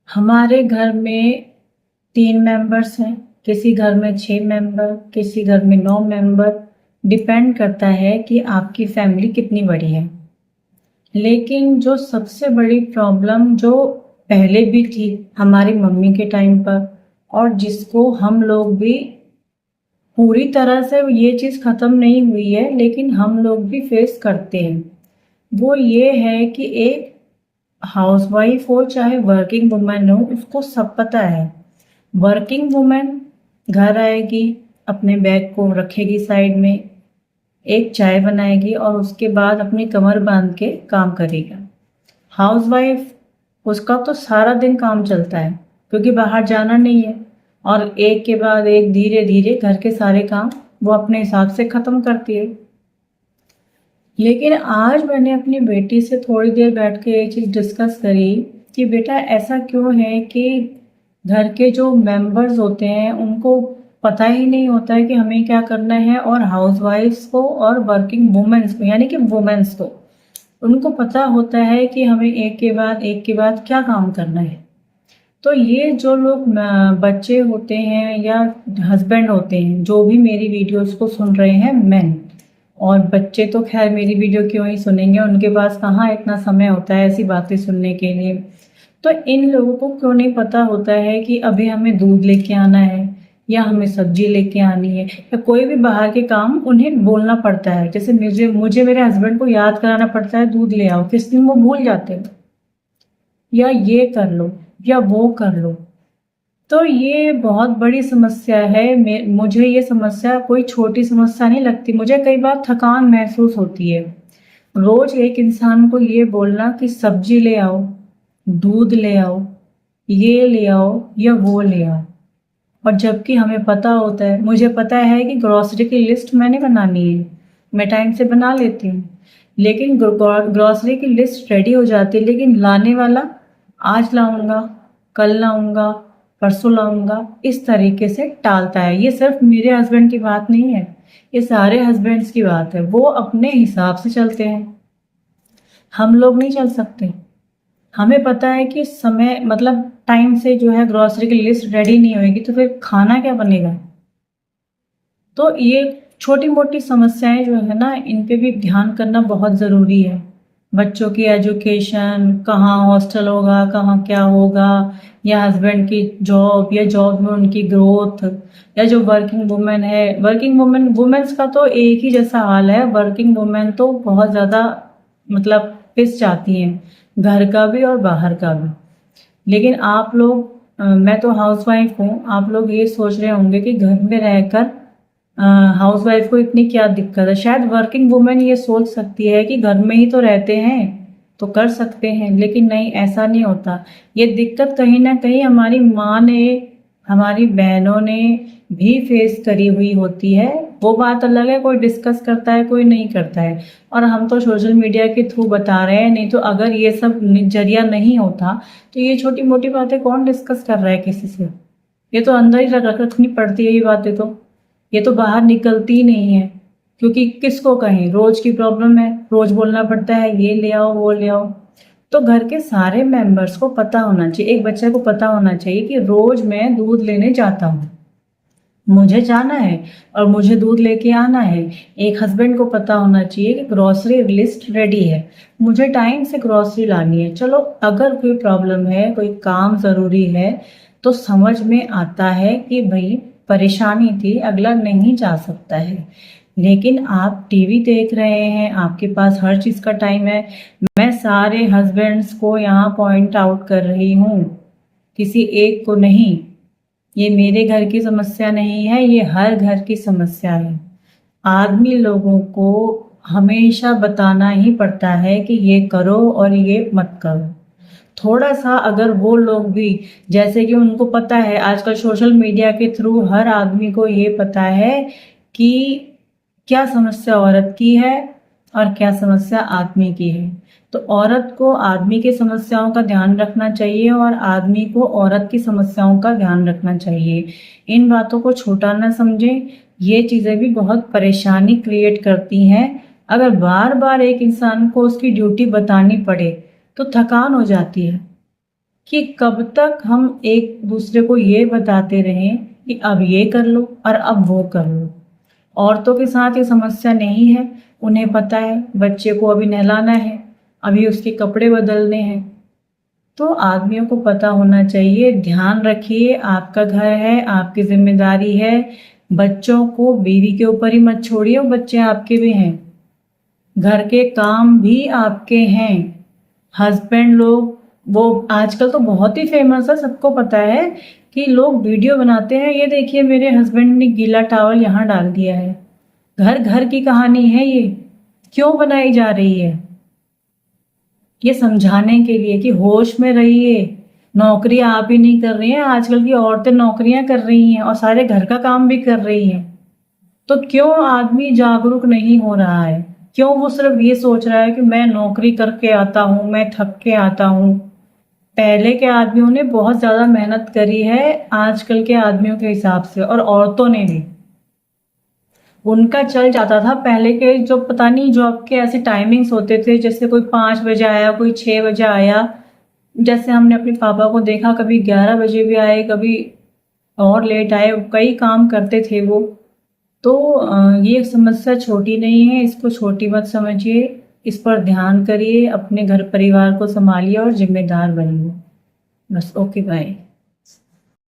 हमारे घर में 3 मेंबर्स हैं, किसी घर में 6 मेंबर, किसी घर में 9 मेंबर। डिपेंड करता है कि आपकी फैमिली कितनी बड़ी है। लेकिन जो सबसे बड़ी प्रॉब्लम जो पहले भी थी हमारी मम्मी के टाइम पर, और जिसको हम लोग भी पूरी तरह से ये चीज़ ख़त्म नहीं हुई है लेकिन हम लोग भी फेस करते हैं, वो ये है कि एक हाउसवाइफ हो चाहे वर्किंग वुमन हो, उसको सब पता है। वर्किंग वुमन घर आएगी, अपने बैग को रखेगी साइड में, एक चाय बनाएगी और उसके बाद अपनी कमर बांध के काम करेगा। हाउसवाइफ, उसका तो सारा दिन काम चलता है क्योंकि बाहर जाना नहीं है, और एक के बाद एक धीरे धीरे घर के सारे काम वो अपने हिसाब से ख़त्म करती है। लेकिन आज मैंने अपनी बेटी से थोड़ी देर बैठ के ये चीज़ डिस्कस करी कि बेटा ऐसा क्यों है कि घर के जो मेंबर्स होते हैं उनको पता ही नहीं होता है कि हमें क्या करना है, और हाउसवाइफ्स को और वर्किंग वुमेन्स को यानी कि वुमेन्स को उनको पता होता है कि हमें एक के बाद क्या काम करना है। तो ये जो लोग बच्चे होते हैं या हस्बैंड होते हैं जो भी मेरी वीडियोस को सुन रहे हैं, मैन और बच्चे तो खैर मेरी वीडियो क्यों ही सुनेंगे, उनके पास कहाँ इतना समय होता है ऐसी बातें सुनने के लिए। तो इन लोगों को क्यों नहीं पता होता है कि अभी हमें दूध लेके आना है या हमें सब्जी लेके आनी है या कोई भी बाहर के काम उन्हें बोलना पड़ता है। जैसे मुझे मेरे हस्बैंड को याद कराना पड़ता है दूध ले आओ, किस दिन वो भूल जाते हैं, या ये कर लो या वो कर लो। तो ये बहुत बड़ी समस्या है। मुझे ये समस्या कोई छोटी समस्या नहीं लगती, मुझे कई बार थकान महसूस होती है। रोज एक इंसान को ये बोलना कि सब्जी ले आओ, दूध ले आओ, ये ले आओ या वो ले आओ, और जबकि हमें पता होता है, मुझे पता है कि ग्रॉसरी की लिस्ट मैंने बनानी है, मैं टाइम से बना लेती हूँ, लेकिन ग्रॉसरी की लिस्ट रेडी हो जाती है लेकिन लाने वाला आज लाऊंगा, कल लाऊंगा, परसों लाऊंगा, इस तरीके से टालता है। ये सिर्फ मेरे हस्बैंड की बात नहीं है, ये सारे हस्बैंड्स की बात है। वो अपने हिसाब से चलते हैं, हम लोग नहीं चल सकते। हमें पता है कि समय मतलब टाइम से जो है ग्रॉसरी की लिस्ट रेडी नहीं होएगी तो फिर खाना क्या बनेगा। तो ये छोटी मोटी समस्याएं जो है ना, इन पे भी ध्यान करना बहुत ज़रूरी है। बच्चों की एजुकेशन, कहाँ हॉस्टल होगा, कहाँ क्या होगा, या हस्बैंड की जॉब या जॉब में उनकी ग्रोथ, या जो वर्किंग वुमेन है, वर्किंग वुमेन्स का तो एक ही जैसा हाल है। वर्किंग वुमेन तो बहुत ज़्यादा मतलब पिस जाती हैं, घर का भी और बाहर का भी। लेकिन आप लोग मैं तो हाउसवाइफ हूँ, आप लोग ये सोच रहे होंगे कि घर में रहकर हाउसवाइफ को इतनी क्या दिक्कत है। शायद वर्किंग वुमेन ये सोच सकती है कि घर में ही तो रहते हैं तो कर सकते हैं, लेकिन नहीं, ऐसा नहीं होता। ये दिक्कत कहीं ना कहीं हमारी माँ ने, हमारी बहनों ने भी फेस करी हुई होती है। वो बात अलग है, कोई डिस्कस करता है कोई नहीं करता है, और हम तो सोशल मीडिया के थ्रू बता रहे हैं। नहीं तो अगर ये सब जरिया नहीं होता तो ये छोटी मोटी बातें कौन डिस्कस कर रहा है किसी से। ये तो अंदर ही रखनी पड़ती है, ये बातें तो ये तो बाहर निकलती ही नहीं है, क्योंकि किसको कहें, रोज की प्रॉब्लम है, रोज बोलना पड़ता है ये ले आओ वो ले आओ। तो घर के सारे मेंबर्स को पता होना चाहिए, एक बच्चे को पता होना चाहिए कि रोज मैं दूध लेने जाता हूँ, मुझे जाना है और मुझे दूध लेके आना है। एक हस्बैंड को पता होना चाहिए कि ग्रॉसरी लिस्ट रेडी है, मुझे टाइम से ग्रॉसरी लानी है। चलो अगर कोई प्रॉब्लम है, कोई काम ज़रूरी है तो समझ में आता है कि भाई परेशानी थी, अगला नहीं जा सकता है। लेकिन आप टीवी देख रहे हैं, आपके पास हर चीज़ का टाइम है। मैं सारे हस्बैंड्स को यहाँ पॉइंट आउट कर रही हूँ, किसी एक को नहीं। ये मेरे घर की समस्या नहीं है, ये हर घर की समस्या है। आदमी लोगों को हमेशा बताना ही पड़ता है कि ये करो और ये मत करो। थोड़ा सा अगर वो लोग भी, जैसे कि उनको पता है आजकल सोशल मीडिया के थ्रू हर आदमी को ये पता है कि क्या समस्या औरत की है और क्या समस्या आदमी की है। तो औरत को आदमी की समस्याओं का ध्यान रखना चाहिए और आदमी को औरत की समस्याओं का ध्यान रखना चाहिए। इन बातों को छोटा ना समझें, ये चीज़ें भी बहुत परेशानी क्रिएट करती हैं। अगर बार बार एक इंसान को उसकी ड्यूटी बतानी पड़े तो थकान हो जाती है। कि कब तक हम एक दूसरे को ये बताते रहें कि अब ये कर लो और अब वो कर लो। औरतों के साथ ये समस्या नहीं है, उन्हें पता है बच्चे को अभी नहलाना है, अभी उसके कपड़े बदलने हैं। तो आदमियों को पता होना चाहिए, ध्यान रखिए, आपका घर है, आपकी जिम्मेदारी है। बच्चों को बीवी के ऊपर ही मत छोड़िए, वो बच्चे आपके भी हैं। घर के काम भी आपके हैं। हस्बैंड लोग, वो आजकल तो बहुत ही फेमस है, सबको पता है कि लोग वीडियो बनाते हैं, ये देखिए मेरे हस्बैंड ने गीला टॉवल यहाँ डाल दिया है। घर घर की कहानी है ये, क्यों बनाई जा रही है? ये समझाने के लिए कि होश में रहिए। नौकरी आप ही नहीं कर रही हैं, आजकल की औरतें नौकरियां कर रही हैं और सारे घर का काम भी कर रही हैं। तो क्यों आदमी जागरूक नहीं हो रहा है? क्यों वो सिर्फ ये सोच रहा है कि मैं नौकरी करके आता हूँ, मैं थक के आता हूँ? पहले के आदमियों ने बहुत ज़्यादा मेहनत करी है आजकल के आदमियों के हिसाब से, और औरतों ने भी। उनका चल जाता था पहले के, जो पता नहीं जॉब के ऐसे टाइमिंग्स होते थे, जैसे कोई 5 बजे आया, कोई 6 बजे आया। जैसे हमने अपने पापा को देखा, कभी 11 बजे भी आए, कभी और लेट आए, कई काम करते थे वो। तो ये समस्या छोटी नहीं है, इसको छोटी मत समझिए, इस पर ध्यान करिए, अपने घर परिवार को संभालिए और जिम्मेदार बनिए। बस, ओके, बाय।